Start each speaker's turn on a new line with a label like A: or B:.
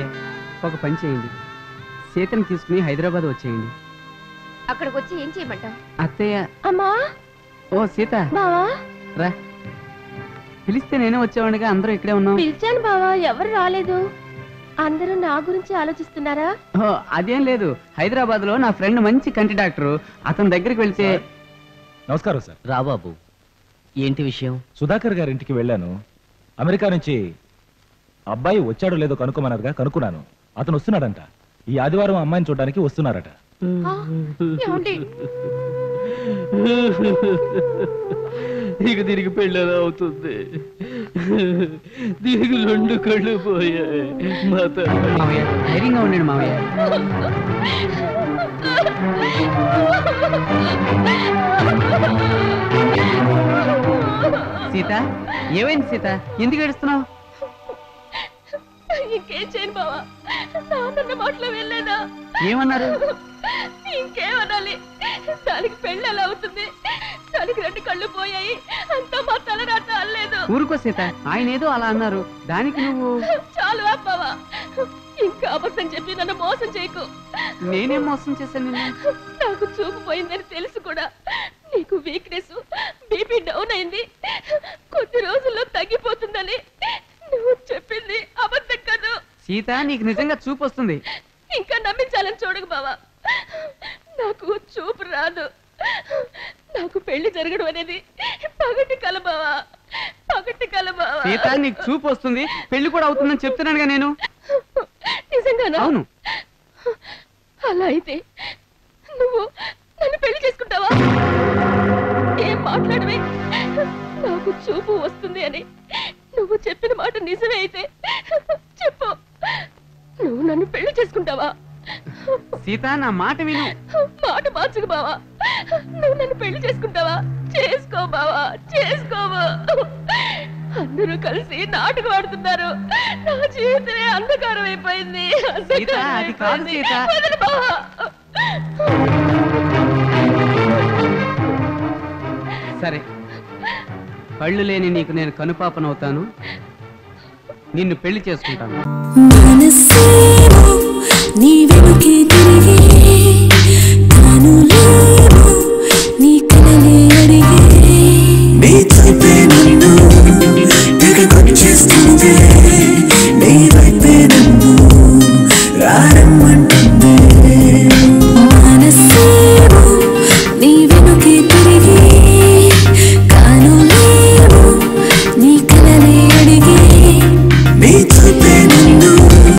A: మావయ్య ఒక పని చేయండి, సీతను తీసుకుని హైదరాబాద్ వచ్చేయండి.
B: అక్కడికి వచ్చి ఏం చేయమంటావు?
A: అత్తయ్య.
B: అమ్మా.
A: ఓ సీత రా, పిలిస్తే నేనే వచ్చేవాడిగా. అందరూ ఇక్కడే ఉన్నాం.
B: పిలిచాను బావా, ఎవరు రాలేదు. అందరూ నా గురించి ఆలోచిస్తున్నారా?
A: అదేం లేదు, హైదరాబాద్ లో నా ఫ్రెండ్ మంచి కంటి డాక్టర్, అతని దగ్గరికి వెళ్తే.
C: నమస్కారం సార్.
D: రాబాబు, ఏంటి విషయం?
C: సుధాకర్ గారి ఇంటికి వెళ్ళాను. అమెరికా నుంచి అబ్బాయి వచ్చాడో లేదో కనుక్కోమన్నారుగా, కనుక్కున్నాను. అతను వస్తున్నాడంట. ఈ ఆదివారం అమ్మాయిని చూడడానికి వస్తున్నారట.
D: ఇక దీనికి పెళ్ళలా అవుతుంది. దీనికి 2 కళ్ళు పోయాయి.
A: మావయ్య ధైర్యంగా ఉండండి మావయ్య. సీత, ఏమైంది సీత? ఎందుకు ఏడుస్తున్నావు?
B: ఇంకేం చేయను బావా, నాన్న మాటలో వెళ్ళేదా?
A: ఏమన్నారు?
B: ఇంకేమనాలి, దానికి పెళ్ళి ఎలా అవుతుంది? దానికి 2 కళ్ళు పోయాయి, అంతా మా తలరాత అల్లేదు.
A: ఊరుకో సీత, ఆయన ఏదో అలా అన్నారు, దానికి నువ్వు.
B: చాలు బావా, ఇంకా అబద్ధం చెప్పి నన్ను మోసం చేయకు.
A: నేనేం మోసం చేశాను నిన్ను?
B: నాకు చూపు పోయిందని తెలుసు కూడా, నీకు వీక్నెస్, బీపీ డౌన్ అయింది, కొద్ది రోజుల్లో తగ్గిపోతుందని నువ్వు చెప్పింది అబద్ధం కాదు.
A: సీత, నీకు నిజంగా చూపు వస్తుంది.
B: ఇంకా నమ్మించాలని చూడకు బావా, నాకు చూపు రాదు. నాకు పెళ్లి జరగడం అనేది పగటి కల బావా, పగటి కల బావా.
A: సీత, నీకు చూపు వస్తుంది, పెళ్లి కూడా అవుతుందని చెప్తున్నానుగా నేను.
B: నిజంగానా?
A: అవును.
B: అలా అయితే నువ్వు నన్ను పెళ్లి చేసుకుంటావా? ఏం మాట్లాడవే? నాకు చూపు వస్తుంది అని నువ్వు చెప్పిన మాట నిజమే అయితే చెప్పు, నువ్వు నన్ను పెళ్లి చేసుకుంటావా?
A: సీత, నా మాట విను.
B: మాట మార్చుకు బావా, నువ్వు నన్ను పెళ్లి చేసుకుంటావా? చేసుకో బావా, చేసుకోవా. అందరూ కలిసి నాటకం ఆడుతున్నారు, నా జీవితమే అంధకారం అయిపోయింది.
A: సీత, అది కాదు సీత.
B: బావా,
A: సరే, కళ్ళు లేని నీకు నేను కనుపాపనవుతాను, నిన్ను పెళ్లి చేసుకుంటాను.
E: మనసేమో నీ వెనుకే తిరిగి